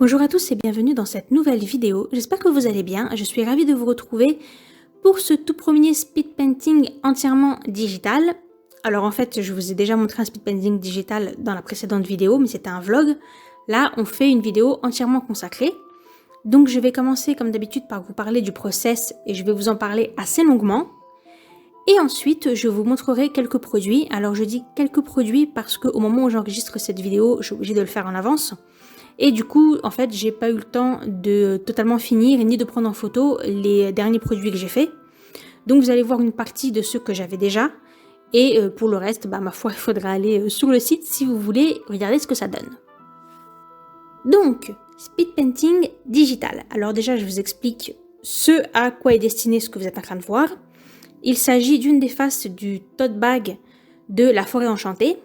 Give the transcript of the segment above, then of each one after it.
Bonjour à tous et bienvenue dans cette nouvelle vidéo. J'espère que vous allez bien. Je suis ravie de vous retrouver pour ce tout premier speed painting entièrement digital. Alors en fait, je vous ai déjà montré un speed painting digital dans la précédente vidéo, mais c'était un vlog. Là, on fait une vidéo entièrement consacrée. Donc je vais commencer comme d'habitude par vous parler du process et je vais vous en parler assez longuement. Et ensuite, je vous montrerai quelques produits. Alors je dis quelques produits parce qu'au moment où j'enregistre cette vidéo, je suis obligée de le faire en avance. Et du coup, en fait, j'ai pas eu le temps de totalement finir ni de prendre en photo les derniers produits que j'ai faits. Donc vous allez voir une partie de ceux que j'avais déjà. Et pour le reste, ma foi, il faudra aller sur le site si vous voulez regarder ce que ça donne. Donc, speed painting digital. Alors déjà, je vous explique ce à quoi est destiné ce que vous êtes en train de voir. Il s'agit d'une des faces du tote bag de la forêt enchantée.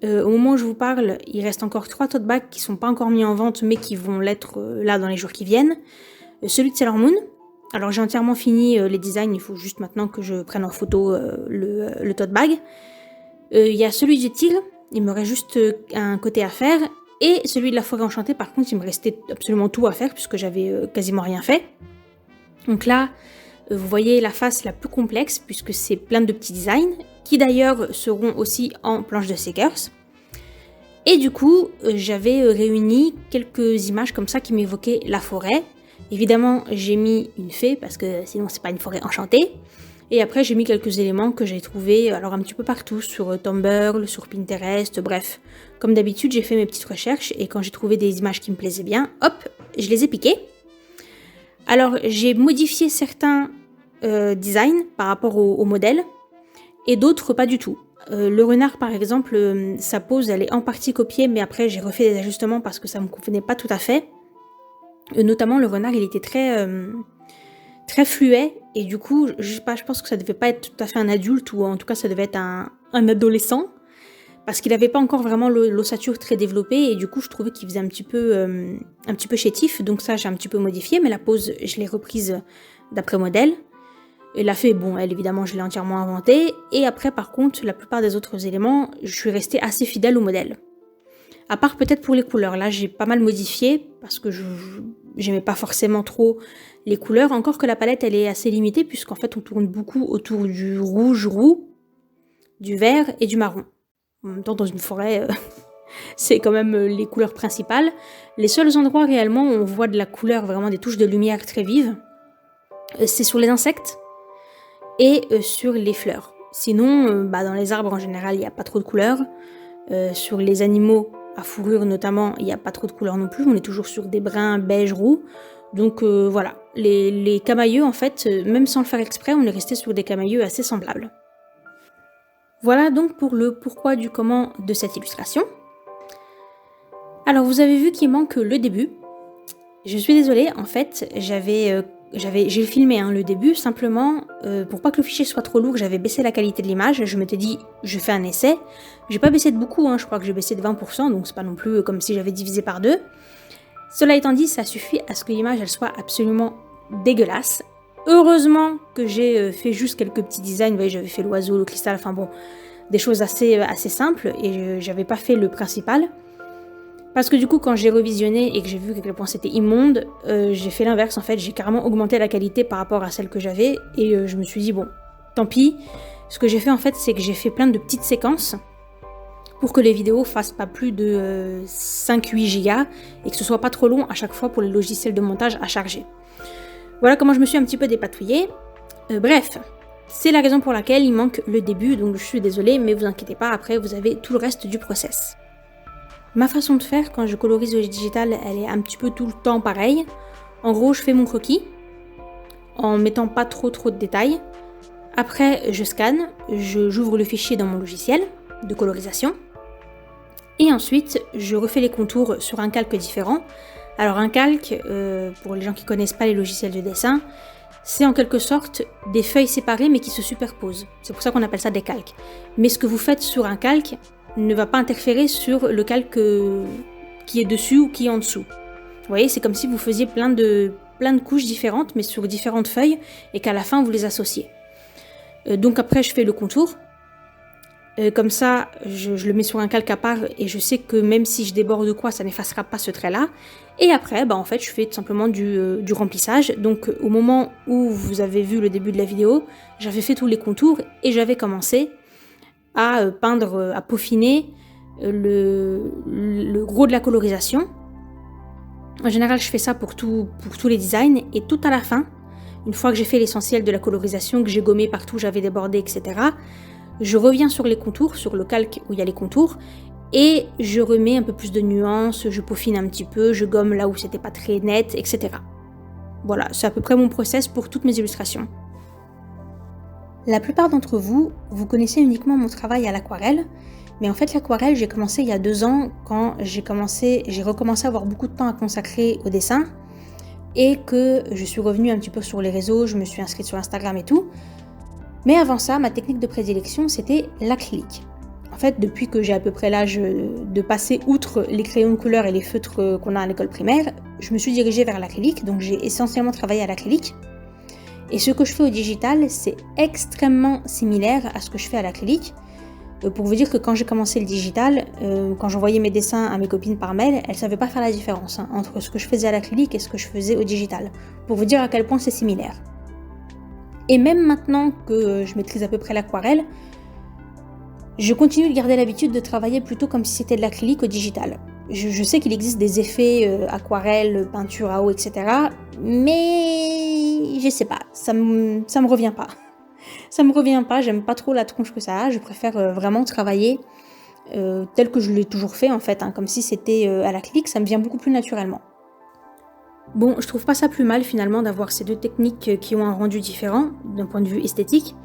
Au moment où je vous parle, il reste encore 3 tote bags qui ne sont pas encore mis en vente, mais qui vont l'être là dans les jours qui viennent. Celui de Sailor Moon. Alors j'ai entièrement fini les designs, il faut juste maintenant que je prenne en photo le tote bag. Il y a celui du tigre, il me reste juste un côté à faire. Et celui de la forêt enchantée, par contre, il me restait absolument tout à faire, puisque j'avais quasiment rien fait. Donc là, vous voyez la face la plus complexe, puisque c'est plein de petits designs, qui d'ailleurs seront aussi en planche de Seekers. Et du coup, j'avais réuni quelques images comme ça qui m'évoquaient la forêt. Évidemment, j'ai mis une fée, parce que sinon c'est pas une forêt enchantée. Et après, j'ai mis quelques éléments que j'ai trouvés alors un petit peu partout, sur Tumblr, sur Pinterest, bref. Comme d'habitude, j'ai fait mes petites recherches, et quand j'ai trouvé des images qui me plaisaient bien, hop, je les ai piquées. Alors, j'ai modifié certains designs par rapport au modèle, et d'autres pas du tout. Le renard, par exemple, sa pose, elle est en partie copiée, mais après, j'ai refait des ajustements parce que ça me convenait pas tout à fait. Notamment, le renard, il était très fluet, et du coup, je sais pas, je pense que ça devait pas être tout à fait un adulte, ou en tout cas, ça devait être un adolescent, parce qu'il avait pas encore vraiment l'ossature très développée, et du coup, je trouvais qu'il faisait un petit peu chétif, donc ça, j'ai un petit peu modifié, mais la pose, je l'ai reprise d'après modèle. Et la fée, bon, elle, évidemment, je l'ai entièrement inventée. Et après, par contre, la plupart des autres éléments, je suis restée assez fidèle au modèle. À part peut-être pour les couleurs. Là, j'ai pas mal modifié parce que j'aimais pas forcément trop les couleurs. Encore que la palette, elle est assez limitée puisqu'en fait, on tourne beaucoup autour du rouge roux, du vert et du marron. En même temps, dans une forêt, c'est quand même les couleurs principales. Les seuls endroits réellement où on voit de la couleur, vraiment des touches de lumière très vives, c'est sur les insectes et sur les fleurs. Sinon, dans les arbres en général, il n'y a pas trop de couleurs. Sur les animaux à fourrure notamment, il n'y a pas trop de couleurs non plus. On est toujours sur des brins beige roux. Donc voilà, les camailleux en fait, même sans le faire exprès, on est resté sur des camailleux assez semblables. Voilà donc pour le pourquoi du comment de cette illustration. Alors vous avez vu qu'il manque le début. Je suis désolée, en fait, j'ai filmé le début, simplement, pour pas que le fichier soit trop lourd, j'avais baissé la qualité de l'image, je m'étais dit, je fais un essai. J'ai pas baissé de beaucoup, je crois que j'ai baissé de 20%, donc c'est pas non plus comme si j'avais divisé par 2. Cela étant dit, ça suffit à ce que l'image, elle soit absolument dégueulasse. Heureusement que j'ai fait juste quelques petits designs, vous voyez, j'avais fait l'oiseau, le cristal, enfin bon, des choses assez simples, et j'avais pas fait le principal. Parce que du coup, quand j'ai revisionné et que j'ai vu à quel point c'était immonde, j'ai fait l'inverse en fait, j'ai carrément augmenté la qualité par rapport à celle que j'avais, et je me suis dit bon, tant pis. Ce que j'ai fait en fait, c'est que j'ai fait plein de petites séquences pour que les vidéos fassent pas plus de 5-8 gigas et que ce soit pas trop long à chaque fois pour les logiciels de montage à charger. Voilà comment je me suis un petit peu dépatouillée. Bref, c'est la raison pour laquelle il manque le début, donc je suis désolée, mais vous inquiétez pas, après vous avez tout le reste du process. Ma façon de faire quand je colorise au digital, elle est un petit peu tout le temps pareille. En gros, je fais mon croquis en mettant pas trop de détails. Après, je scanne, j'ouvre le fichier dans mon logiciel de colorisation. Et ensuite, je refais les contours sur un calque différent. Alors un calque, pour les gens qui connaissent pas les logiciels de dessin, c'est en quelque sorte des feuilles séparées mais qui se superposent. C'est pour ça qu'on appelle ça des calques. Mais ce que vous faites sur un calque ne va pas interférer sur le calque qui est dessus ou qui est en dessous. Vous voyez, c'est comme si vous faisiez plein de couches différentes, mais sur différentes feuilles, et qu'à la fin, vous les associez. Donc après, je fais le contour. Comme ça, je le mets sur un calque à part et je sais que même si je déborde quoi, ça n'effacera pas ce trait-là. Et après, en fait, je fais tout simplement du remplissage. Donc, au moment où vous avez vu le début de la vidéo, j'avais fait tous les contours et j'avais commencé à peindre, à peaufiner le gros de la colorisation. En général, je fais ça pour tous les designs et tout à la fin, une fois que j'ai fait l'essentiel de la colorisation, que j'ai gommé partout, j'avais débordé, etc., je reviens sur les contours, sur le calque où il y a les contours, et je remets un peu plus de nuances, je peaufine un petit peu, je gomme là où c'était pas très net, etc. Voilà, c'est à peu près mon process pour toutes mes illustrations. La plupart d'entre vous, vous connaissez uniquement mon travail à l'aquarelle, mais en fait l'aquarelle j'ai commencé il y a 2 ans quand j'ai recommencé à avoir beaucoup de temps à consacrer au dessin, et que je suis revenue un petit peu sur les réseaux, je me suis inscrite sur Instagram et tout. Mais avant ça, ma technique de prédilection, c'était l'acrylique. En fait, depuis que j'ai à peu près l'âge de passer outre les crayons de couleur et les feutres qu'on a à l'école primaire, je me suis dirigée vers l'acrylique, donc j'ai essentiellement travaillé à l'acrylique. Et ce que je fais au digital, c'est extrêmement similaire à ce que je fais à l'acrylique. Pour vous dire que quand j'ai commencé le digital, quand j'envoyais mes dessins à mes copines par mail, elles ne savaient pas faire la différence entre ce que je faisais à l'acrylique et ce que je faisais au digital. Pour vous dire à quel point c'est similaire. Et même maintenant que je maîtrise à peu près l'aquarelle, je continue de garder l'habitude de travailler plutôt comme si c'était de l'acrylique au digital. Je sais qu'il existe des effets aquarelle, peinture à eau, etc. Mais je sais pas, ça me revient pas. Ça me revient pas, j'aime pas trop la tronche que ça a, je préfère vraiment travailler tel que je l'ai toujours fait en fait, comme si c'était à l'acrylique, ça me vient beaucoup plus naturellement. Bon, je trouve pas ça plus mal finalement d'avoir ces deux techniques qui ont un rendu différent d'un point de vue esthétique,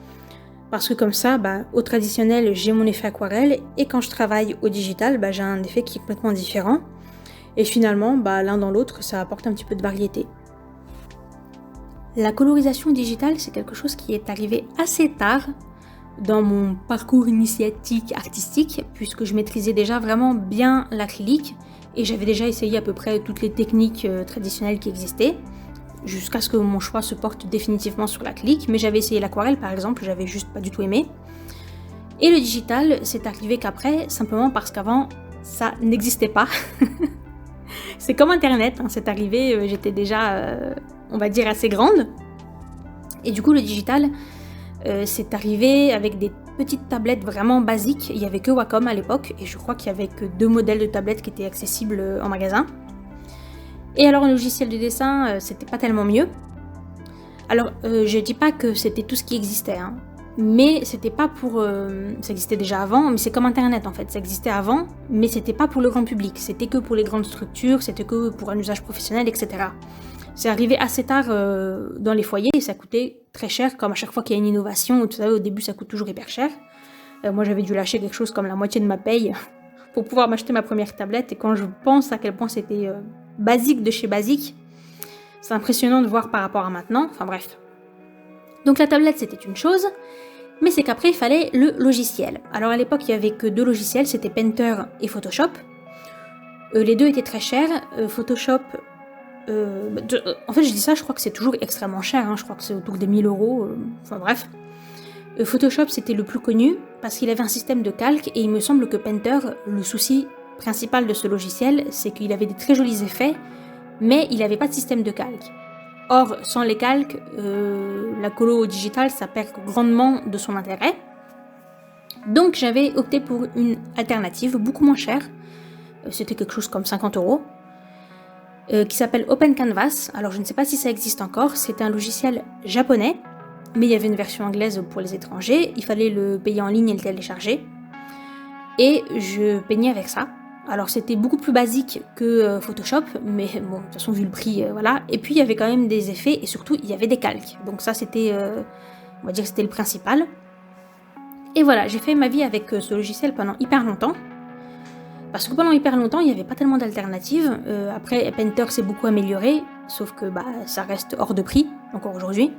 parce que comme ça, au traditionnel, j'ai mon effet aquarelle, et quand je travaille au digital, j'ai un effet qui est complètement différent, et finalement, l'un dans l'autre, ça apporte un petit peu de variété. La colorisation digitale, c'est quelque chose qui est arrivé assez tard dans mon parcours initiatique artistique, puisque je maîtrisais déjà vraiment bien l'acrylique, et j'avais déjà essayé à peu près toutes les techniques traditionnelles qui existaient, jusqu'à ce que mon choix se porte définitivement sur l'acrylique, mais j'avais essayé l'aquarelle par exemple, j'avais juste pas du tout aimé. Et le digital, c'est arrivé qu'après, simplement parce qu'avant, ça n'existait pas. C'est comme internet, c'est arrivé, j'étais déjà, on va dire, assez grande. Et du coup, le digital, c'est arrivé avec des petites tablettes vraiment basiques. Il n'y avait que Wacom à l'époque, et je crois qu'il n'y avait que 2 modèles de tablettes qui étaient accessibles en magasin. Et alors, un logiciel de dessin, c'était pas tellement mieux. Alors, je dis pas que c'était tout ce qui existait, mais c'était pas pour... ça existait déjà avant, mais c'est comme internet en fait, ça existait avant, mais c'était pas pour le grand public, c'était que pour les grandes structures, c'était que pour un usage professionnel, etc. C'est arrivé assez tard dans les foyers, et ça coûtait très cher, comme à chaque fois qu'il y a une innovation, vous savez, au début ça coûte toujours hyper cher. Moi j'avais dû lâcher quelque chose comme la moitié de ma paye pour pouvoir m'acheter ma première tablette, et quand je pense à quel point c'était basique de chez basique, c'est impressionnant de voir par rapport à maintenant, enfin bref. Donc la tablette c'était une chose, mais c'est qu'après il fallait le logiciel. Alors à l'époque il n'y avait que 2 logiciels, c'était Painter et Photoshop. Les 2 étaient très chers, Photoshop... en fait je dis ça, je crois que c'est toujours extrêmement cher, je crois que c'est autour des 1000 €, enfin bref. Photoshop c'était le plus connu parce qu'il avait un système de calque, et il me semble que Painter, le souci principal de ce logiciel, c'est qu'il avait des très jolis effets, mais il n'avait pas de système de calque. Or, sans les calques, la colo au digital, ça perd grandement de son intérêt. Donc j'avais opté pour une alternative beaucoup moins chère, c'était quelque chose comme 50 €, qui s'appelle Open Canvas. Alors je ne sais pas si ça existe encore, c'est un logiciel japonais, mais il y avait une version anglaise pour les étrangers, il fallait le payer en ligne et le télécharger. Et je peignais avec ça. Alors c'était beaucoup plus basique que Photoshop, mais bon, de toute façon vu le prix, voilà. Et puis il y avait quand même des effets, et surtout il y avait des calques. Donc ça c'était, on va dire que c'était le principal. Et voilà, j'ai fait ma vie avec ce logiciel pendant hyper longtemps. Parce que pendant hyper longtemps, il n'y avait pas tellement d'alternatives. Après, Painter s'est beaucoup amélioré, sauf que ça reste hors de prix, encore aujourd'hui.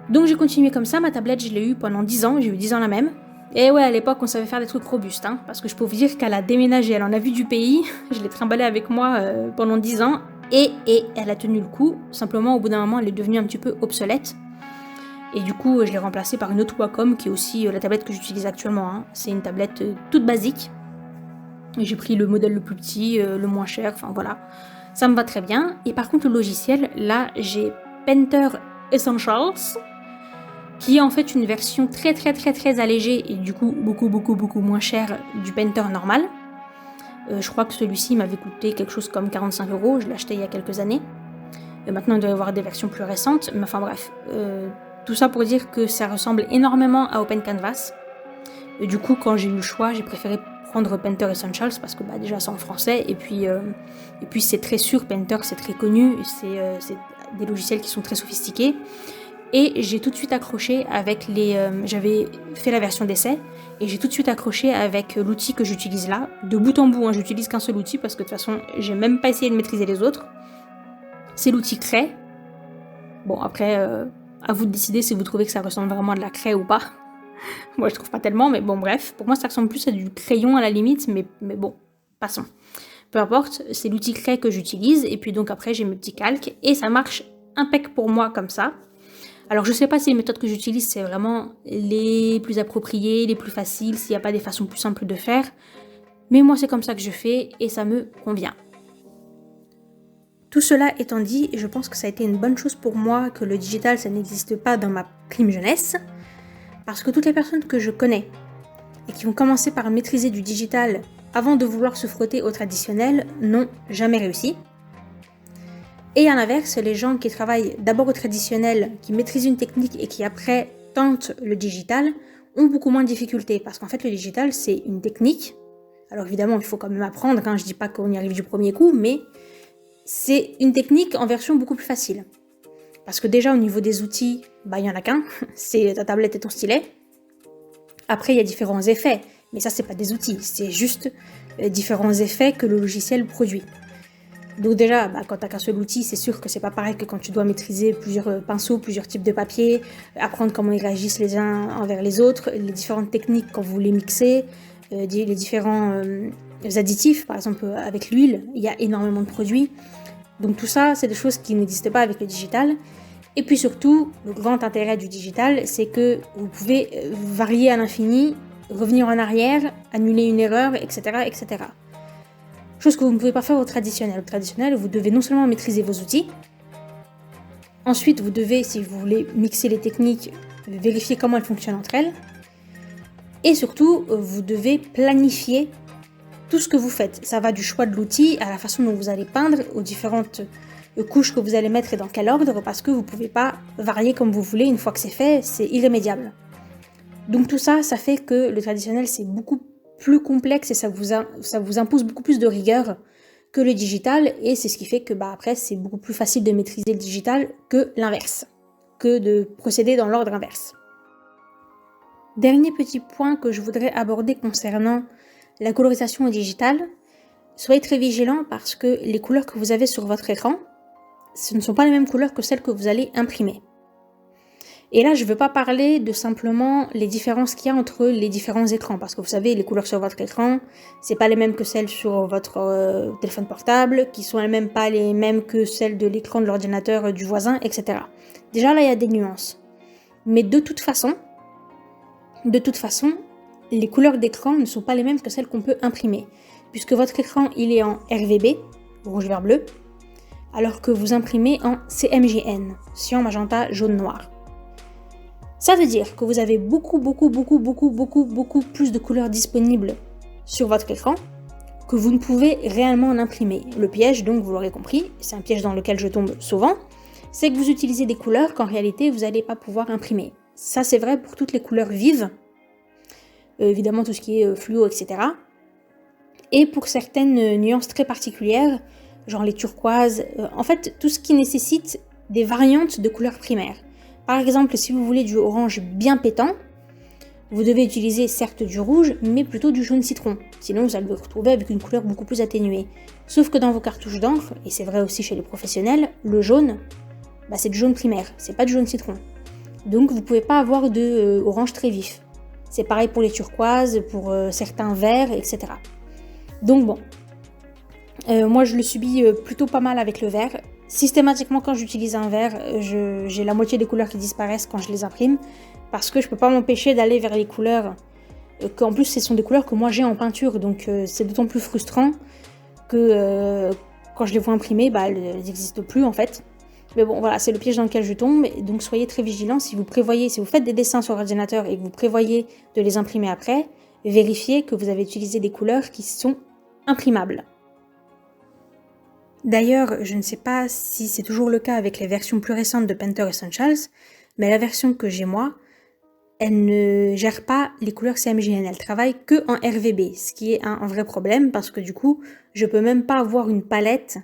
Donc j'ai continué comme ça, ma tablette je l'ai eue pendant 10 ans, j'ai eu 10 ans la même. Et ouais, à l'époque on savait faire des trucs robustes, parce que je peux vous dire qu'elle a déménagé, elle en a vu du pays, je l'ai trimballée avec moi pendant 10 ans, et elle a tenu le coup. Simplement au bout d'un moment elle est devenue un petit peu obsolète. Et du coup, je l'ai remplacé par une autre Wacom qui est aussi la tablette que j'utilise actuellement. Hein. C'est une tablette toute basique. Et j'ai pris le modèle le plus petit, le moins cher, enfin voilà. Ça me va très bien. Et par contre, le logiciel, là, j'ai Painter Essentials, qui est en fait une version très allégée et du coup beaucoup moins chère du Painter normal. Je crois que celui-ci m'avait coûté quelque chose comme 45 €, je l'ai acheté il y a quelques années. Maintenant il doit y avoir des versions plus récentes, mais enfin bref. Tout ça pour dire que ça ressemble énormément à OpenCanvas. Et du coup quand j'ai eu le choix, j'ai préféré prendre Painter Essentials parce que déjà c'est en français et puis c'est très sûr, Painter c'est très connu, c'est des logiciels qui sont très sophistiqués. Et j'ai tout de suite accroché avec j'avais fait la version d'essai et j'ai tout de suite accroché avec l'outil que j'utilise là, de bout en bout. Hein, j'utilise qu'un seul outil parce que de toute façon, j'ai même pas essayé de maîtriser les autres. C'est l'outil craie. Bon, après, à vous de décider si vous trouvez que ça ressemble vraiment à de la craie ou pas. Moi, je trouve pas tellement, mais bon, bref. Pour moi, ça ressemble plus à du crayon à la limite, mais bon, passons. Peu importe, c'est l'outil craie que j'utilise et puis donc après, j'ai mes petits calques et ça marche impec pour moi comme ça. Alors je sais pas si les méthodes que j'utilise c'est vraiment les plus appropriées, les plus faciles, s'il n'y a pas des façons plus simples de faire. Mais moi c'est comme ça que je fais et ça me convient. Tout cela étant dit, je pense que ça a été une bonne chose pour moi que le digital ça n'existe pas dans ma prime jeunesse. Parce que toutes les personnes que je connais et qui ont commencé par maîtriser du digital avant de vouloir se frotter au traditionnel n'ont jamais réussi. Et à l'inverse, les gens qui travaillent d'abord au traditionnel, qui maîtrisent une technique et qui après tentent le digital, ont beaucoup moins de difficultés. Parce qu'en fait, le digital, c'est une technique. Alors évidemment, il faut quand même apprendre, hein, je dis pas qu'on y arrive du premier coup, mais c'est une technique en version beaucoup plus facile. Parce que déjà, au niveau des outils, il y en a qu'un, c'est ta tablette et ton stylet. Après, il y a différents effets, mais ça, c'est pas des outils, c'est juste différents effets que le logiciel produit. Donc déjà, quand t'as qu'un seul outil, c'est sûr que c'est pas pareil que quand tu dois maîtriser plusieurs pinceaux, plusieurs types de papier, apprendre comment ils réagissent les uns envers les autres, les différentes techniques quand vous les mixez, les différents additifs, par exemple avec l'huile, il y a énormément de produits. Donc tout ça, c'est des choses qui n'existent pas avec le digital. Et puis surtout, le grand intérêt du digital, c'est que vous pouvez varier à l'infini, revenir en arrière, annuler une erreur, etc., etc. Chose que vous ne pouvez pas faire au traditionnel. Au traditionnel, vous devez non seulement maîtriser vos outils, ensuite vous devez, si vous voulez mixer les techniques, vérifier comment elles fonctionnent entre elles, et surtout, vous devez planifier tout ce que vous faites. Ça va du choix de l'outil à la façon dont vous allez peindre, aux différentes couches que vous allez mettre et dans quel ordre, parce que vous ne pouvez pas varier comme vous voulez. Une fois que c'est fait, c'est irrémédiable. Donc tout ça, ça fait que le traditionnel, c'est beaucoup plus complexe et ça vous impose beaucoup plus de rigueur que le digital et c'est ce qui fait que après c'est beaucoup plus facile de maîtriser le digital que l'inverse, que de procéder dans l'ordre inverse. Dernier petit point que je voudrais aborder concernant la colorisation au digital, soyez très vigilants parce que les couleurs que vous avez sur votre écran, ce ne sont pas les mêmes couleurs que celles que vous allez imprimer. Et là, je ne veux pas parler de simplement les différences qu'il y a entre les différents écrans, parce que vous savez, les couleurs sur votre écran, c'est pas les mêmes que celles sur votre téléphone portable, qui sont elles-mêmes pas les mêmes que celles de l'écran de l'ordinateur du voisin, etc. Déjà là, il y a des nuances. Mais de toute façon, les couleurs d'écran ne sont pas les mêmes que celles qu'on peut imprimer, puisque votre écran, il est en RVB, rouge, vert, bleu, alors que vous imprimez en CMJN, cyan, magenta, jaune, noir. Ça veut dire que vous avez beaucoup plus de couleurs disponibles sur votre écran que vous ne pouvez réellement en imprimer. Le piège, donc, vous l'aurez compris, c'est un piège dans lequel je tombe souvent, c'est que vous utilisez des couleurs qu'en réalité, vous n'allez pas pouvoir imprimer. Ça, c'est vrai pour toutes les couleurs vives, évidemment tout ce qui est fluo, etc. Et pour certaines nuances très particulières, genre les turquoises, en fait, tout ce qui nécessite des variantes de couleurs primaires. Par exemple, si vous voulez du orange bien pétant, vous devez utiliser certes du rouge, mais plutôt du jaune citron. Sinon, vous allez vous retrouver avec une couleur beaucoup plus atténuée. Sauf que dans vos cartouches d'encre, et c'est vrai aussi chez les professionnels, le jaune, c'est du jaune primaire, c'est pas du jaune citron. Donc vous pouvez pas avoir de orange très vif. C'est pareil pour les turquoises, pour certains verts, etc. Donc bon, moi je le subis plutôt pas mal avec le vert. Systématiquement, quand j'utilise un verre, j'ai la moitié des couleurs qui disparaissent quand je les imprime, parce que je peux pas m'empêcher d'aller vers les couleurs, qu'en plus ce sont des couleurs que moi j'ai en peinture, donc c'est d'autant plus frustrant que quand je les vois imprimées, bah, elles n'existent plus en fait. Mais bon, voilà, c'est le piège dans lequel je tombe, et donc soyez très vigilants. Si vous faites des dessins sur ordinateur et que vous prévoyez de les imprimer après, vérifiez que vous avez utilisé des couleurs qui sont imprimables. D'ailleurs, je ne sais pas si c'est toujours le cas avec les versions plus récentes de Painter Essentials, mais la version que j'ai moi, elle ne gère pas les couleurs CMYN, elle travaille que en RVB, ce qui est un vrai problème parce que du coup, je peux même pas avoir une palette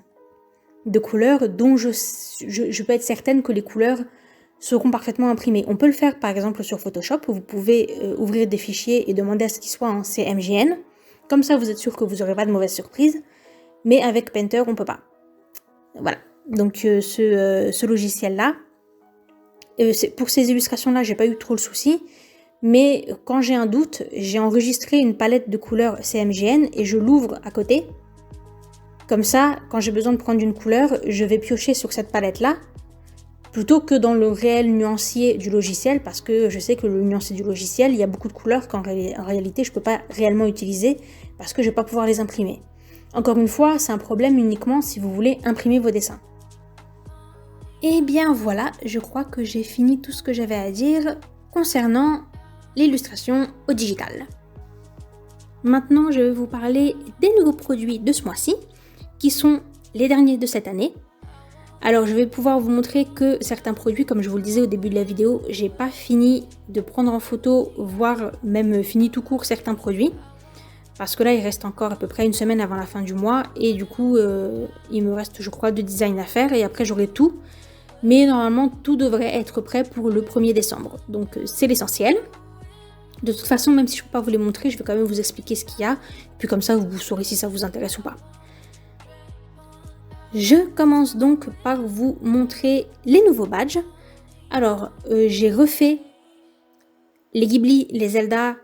de couleurs dont je peux être certaine que les couleurs seront parfaitement imprimées. On peut le faire par exemple sur Photoshop, où vous pouvez ouvrir des fichiers et demander à ce qu'ils soient en CMYN. Comme ça, vous êtes sûr que vous n'aurez pas de mauvaises surprises. Mais avec Painter, on peut pas. Voilà. Donc ce logiciel-là, pour ces illustrations-là, j'ai pas eu trop le souci. Mais quand j'ai un doute, j'ai enregistré une palette de couleurs CMYN et je l'ouvre à côté. Comme ça, quand j'ai besoin de prendre une couleur, je vais piocher sur cette palette-là, plutôt que dans le réel nuancier du logiciel, parce que je sais que le nuancier du logiciel, il y a beaucoup de couleurs qu'en réalité, je ne peux pas réellement utiliser, parce que je ne vais pas pouvoir les imprimer. Encore une fois, c'est un problème uniquement si vous voulez imprimer vos dessins. Et bien voilà, je crois que j'ai fini tout ce que j'avais à dire concernant l'illustration au digital. Maintenant, je vais vous parler des nouveaux produits de ce mois-ci, qui sont les derniers de cette année. Alors je vais pouvoir vous montrer que certains produits, comme je vous le disais au début de la vidéo, j'ai pas fini de prendre en photo, voire même fini tout court certains produits. Parce que là il reste encore à peu près une semaine avant la fin du mois et du coup il me reste je crois 2 designs à faire et après j'aurai tout. Mais normalement tout devrait être prêt pour le 1er décembre. Donc c'est l'essentiel. De toute façon, même si je ne peux pas vous les montrer, je vais quand même vous expliquer ce qu'il y a. Puis comme ça vous saurez si ça vous intéresse ou pas. Je commence donc par vous montrer les nouveaux badges. Alors, j'ai refait les Ghibli, les Zelda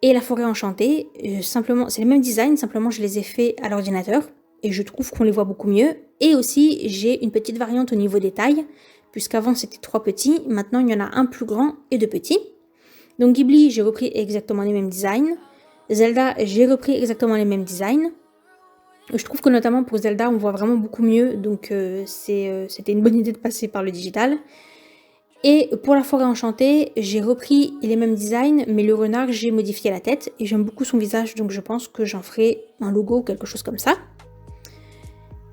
et la forêt enchantée. Simplement, c'est les mêmes designs, simplement je les ai faits à l'ordinateur. Et je trouve qu'on les voit beaucoup mieux. Et aussi, j'ai une petite variante au niveau des tailles. Puisqu'avant c'était 3 petits, maintenant il y en a un plus grand et 2 petits. Donc Ghibli, j'ai repris exactement les mêmes designs. Zelda, j'ai repris exactement les mêmes designs. Je trouve que notamment pour Zelda, on voit vraiment beaucoup mieux, donc c'était une bonne idée de passer par le digital. Et pour la forêt enchantée, j'ai repris les mêmes designs, mais le renard, j'ai modifié la tête, et j'aime beaucoup son visage, donc je pense que j'en ferai un logo ou quelque chose comme ça.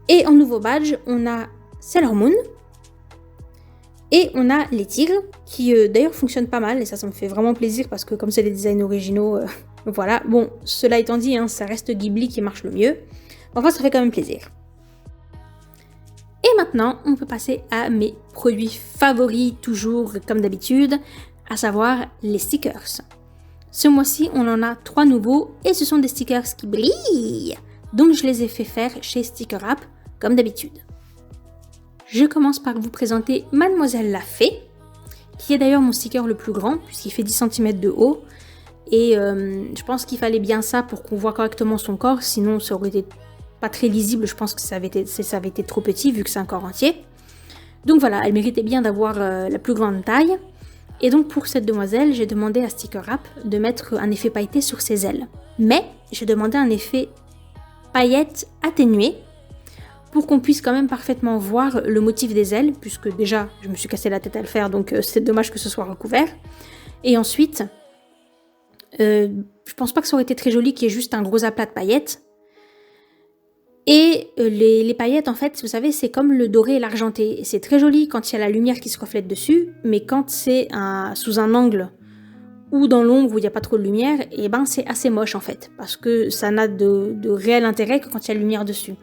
Et en nouveau badge, on a Sailor Moon, et on a les tigres, qui d'ailleurs fonctionnent pas mal, et ça me fait vraiment plaisir, parce que comme c'est des designs originaux, voilà. Bon, cela étant dit, hein, ça reste Ghibli qui marche le mieux. Enfin, ça fait quand même plaisir. Et maintenant, on peut passer à mes produits favoris, toujours comme d'habitude, à savoir les stickers. Ce mois-ci, on en a 3 nouveaux et ce sont des stickers qui brillent. Donc, je les ai fait faire chez Sticker App, comme d'habitude. Je commence par vous présenter Mademoiselle la Fée, qui est d'ailleurs mon sticker le plus grand, puisqu'il fait 10 cm de haut. Et je pense qu'il fallait bien ça pour qu'on voit correctement son corps, sinon ça aurait été pas très lisible, je pense que ça avait été trop petit vu que c'est un corps entier. Donc voilà, elle méritait bien d'avoir la plus grande taille. Et donc pour cette demoiselle, j'ai demandé à Sticker App de mettre un effet pailleté sur ses ailes. Mais j'ai demandé un effet paillettes atténué pour qu'on puisse quand même parfaitement voir le motif des ailes, puisque déjà je me suis cassé la tête à le faire, donc c'est dommage que ce soit recouvert. Et ensuite, je pense pas que ça aurait été très joli qu'il y ait juste un gros aplat de paillettes. Et les paillettes, en fait, vous savez, c'est comme le doré et l'argenté. C'est très joli quand il y a la lumière qui se reflète dessus, mais quand c'est sous un angle ou dans l'ombre où il n'y a pas trop de lumière, et ben c'est assez moche en fait, parce que ça n'a de réel intérêt que quand il y a la lumière dessus.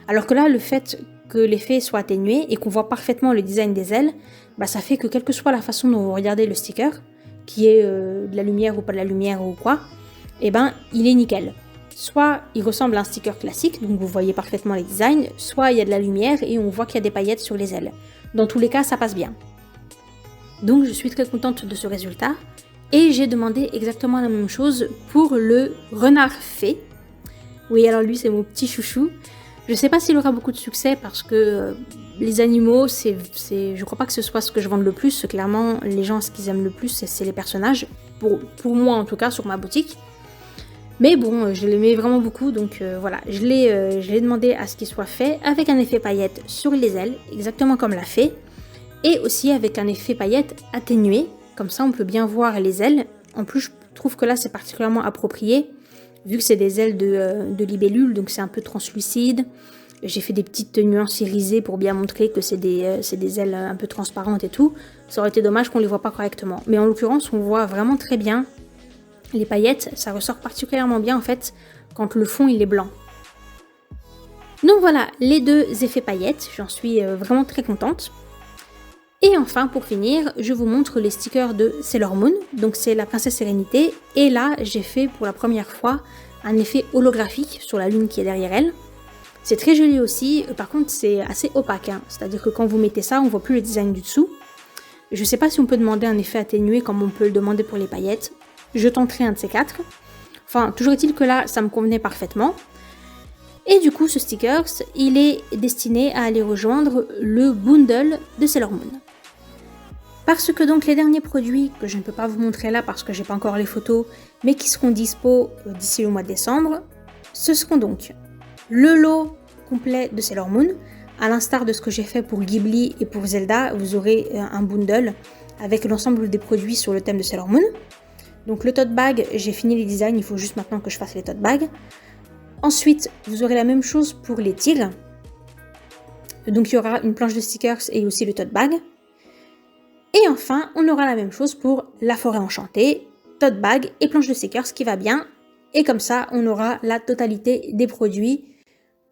Alors que là, le fait que l'effet soit atténué et qu'on voit parfaitement le design des ailes, bah ça fait que quelle que soit la façon dont vous regardez le sticker, qui est de la lumière ou pas de la lumière ou quoi, et ben il est nickel. Soit il ressemble à un sticker classique, donc vous voyez parfaitement les designs, soit il y a de la lumière et on voit qu'il y a des paillettes sur les ailes. Dans tous les cas, ça passe bien. Donc je suis très contente de ce résultat. Et j'ai demandé exactement la même chose pour le renard fée. Oui, alors lui c'est mon petit chouchou. Je sais pas s'il aura beaucoup de succès parce que les animaux, je crois pas que ce soit ce que je vende le plus. Clairement, les gens, ce qu'ils aiment le plus, c'est les personnages. Pour moi, en tout cas, sur ma boutique. Mais bon, je l'aimais vraiment beaucoup, donc voilà. Je l'ai demandé à ce qu'il soit fait avec un effet paillette sur les ailes, exactement comme la fée. Et aussi avec un effet paillette atténué. Comme ça, on peut bien voir les ailes. En plus, je trouve que là, c'est particulièrement approprié. Vu que c'est des ailes de libellule, donc c'est un peu translucide. J'ai fait des petites nuances irisées pour bien montrer que c'est des ailes un peu transparentes et tout. Ça aurait été dommage qu'on les voit pas correctement. Mais en l'occurrence, on voit vraiment très bien les paillettes. Ça ressort particulièrement bien en fait quand le fond il est blanc. Donc voilà, les deux effets paillettes. J'en suis vraiment très contente. Et enfin, pour finir, je vous montre les stickers de Sailor Moon. Donc c'est la princesse Sérénité. Et là, j'ai fait pour la première fois un effet holographique sur la lune qui est derrière elle. C'est très joli aussi. Par contre, c'est assez opaque. Hein. C'est-à-dire que quand vous mettez ça, on voit plus le design du dessous. Je sais pas si on peut demander un effet atténué comme on peut le demander pour les paillettes. Je tenterai un de ces quatre. Enfin, toujours est-il que là, ça me convenait parfaitement. Et du coup, ce sticker, il est destiné à aller rejoindre le bundle de Sailor Moon. Parce que donc les derniers produits, que je ne peux pas vous montrer là parce que j'ai pas encore les photos, mais qui seront dispo d'ici le mois de décembre, ce seront donc le lot complet de Sailor Moon. À l'instar de ce que j'ai fait pour Ghibli et pour Zelda, vous aurez un bundle avec l'ensemble des produits sur le thème de Sailor Moon. Donc le tote bag, j'ai fini les designs, il faut juste maintenant que je fasse les tote bags. Ensuite, vous aurez la même chose pour les tigres. Donc il y aura une planche de stickers et aussi le tote bag. Et enfin, on aura la même chose pour la forêt enchantée, tote bag et planche de stickers, ce qui va bien. Et comme ça, on aura la totalité des produits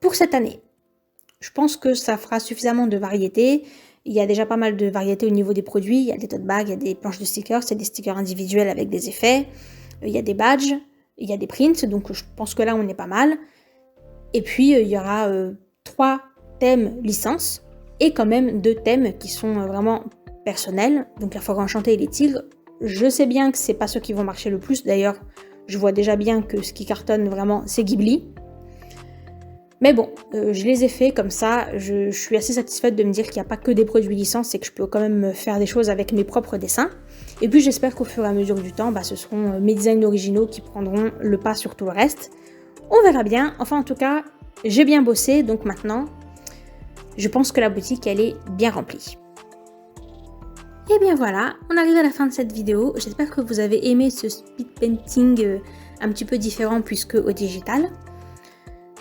pour cette année. Je pense que ça fera suffisamment de variétés. Il y a déjà pas mal de variétés au niveau des produits. Il y a des tote bags, il y a des planches de stickers, c'est des stickers individuels avec des effets. Il y a des badges, il y a des prints, donc je pense que là on est pas mal. Et puis il y aura 3 thèmes licences et quand même 2 thèmes qui sont vraiment personnels, donc la forêt enchantée et les tigres. Je sais bien que c'est pas ceux qui vont marcher le plus, d'ailleurs je vois déjà bien que ce qui cartonne vraiment c'est Ghibli. Mais bon, je les ai fait comme ça, je suis assez satisfaite de me dire qu'il n'y a pas que des produits licences et que je peux quand même faire des choses avec mes propres dessins. Et puis j'espère qu'au fur et à mesure du temps, ce seront mes designs originaux qui prendront le pas sur tout le reste. On verra bien, enfin en tout cas, j'ai bien bossé, donc maintenant, je pense que la boutique elle est bien remplie. Et bien voilà, on arrive à la fin de cette vidéo. J'espère que vous avez aimé ce speed painting un petit peu différent puisque au digital.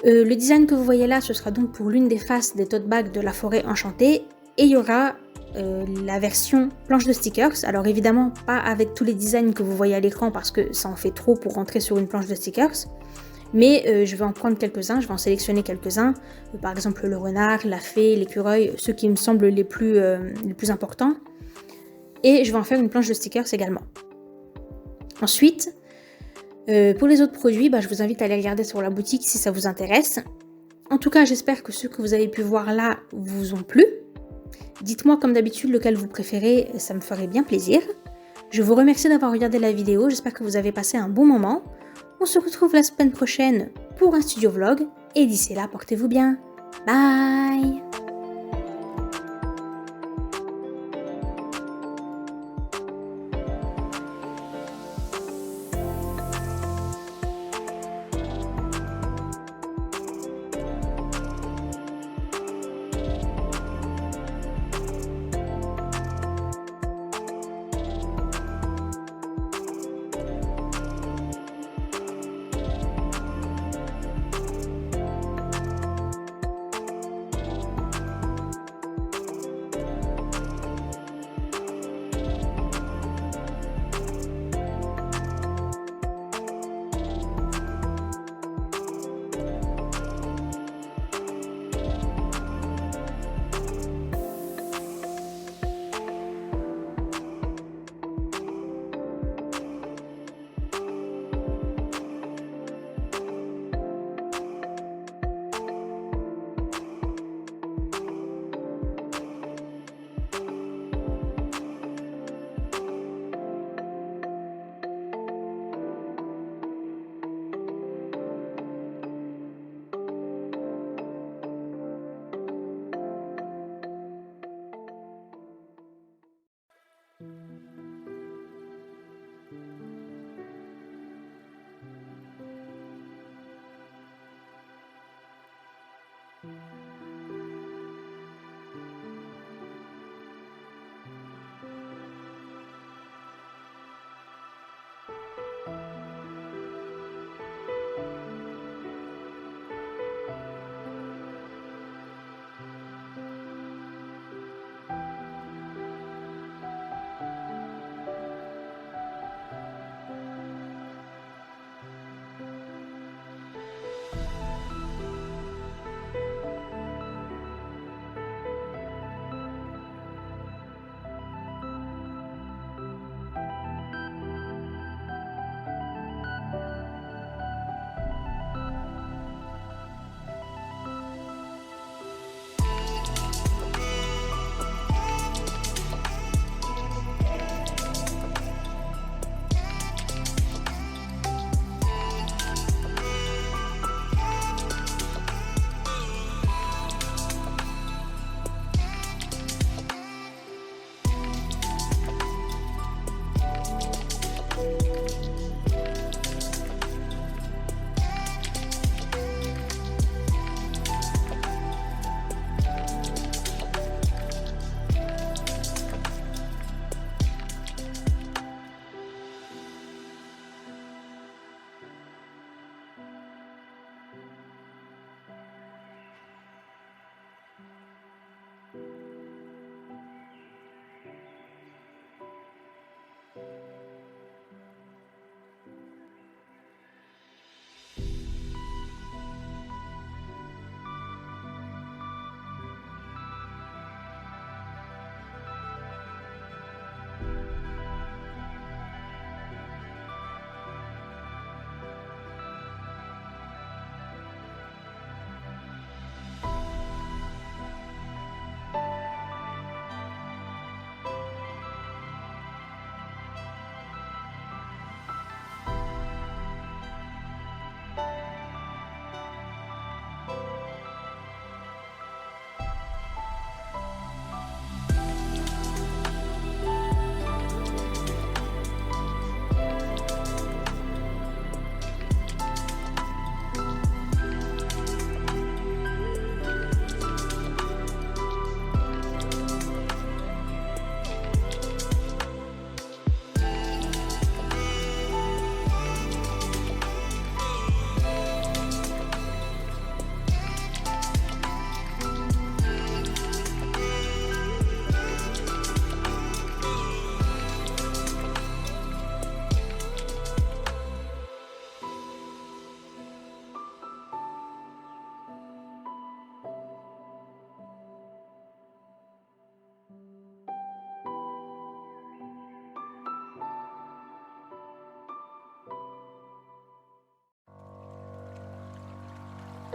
Le design que vous voyez là, ce sera donc pour l'une des faces des tote bags de la forêt enchantée. Et il y aura la version planche de stickers. Alors évidemment, pas avec tous les designs que vous voyez à l'écran parce que ça en fait trop pour rentrer sur une planche de stickers. Mais je vais en prendre quelques-uns, je vais en sélectionner quelques-uns. Par exemple le renard, la fée, l'écureuil, ceux qui me semblent les plus importants. Et je vais en faire une planche de stickers également. Ensuite, pour les autres produits, je vous invite à aller regarder sur la boutique si ça vous intéresse. En tout cas, j'espère que ceux que vous avez pu voir là vous ont plu. Dites-moi comme d'habitude lequel vous préférez, ça me ferait bien plaisir. Je vous remercie d'avoir regardé la vidéo, j'espère que vous avez passé un bon moment. On se retrouve la semaine prochaine pour un studio vlog. Et d'ici là, portez-vous bien. Bye!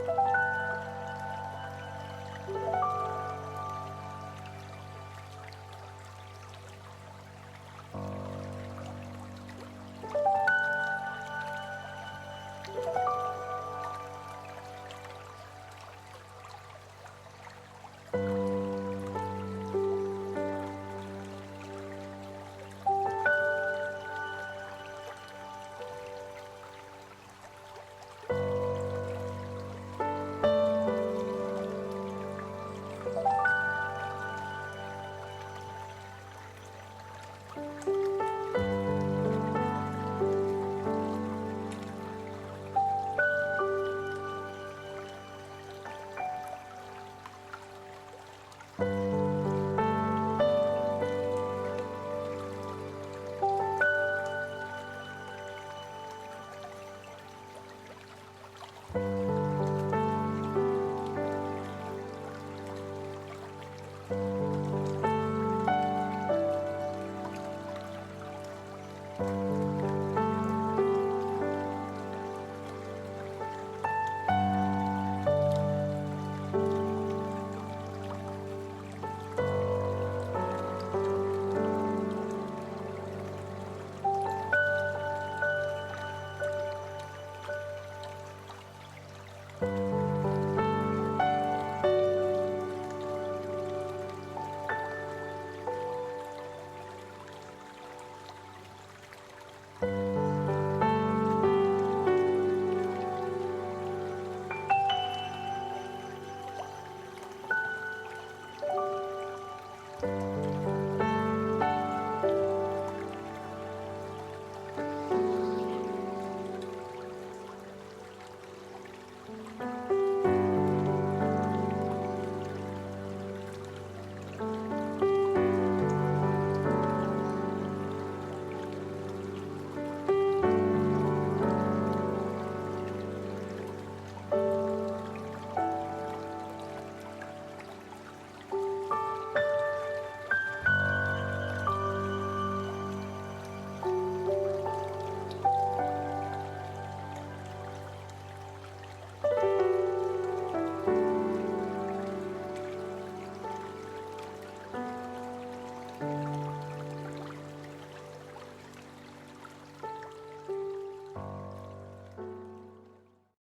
you.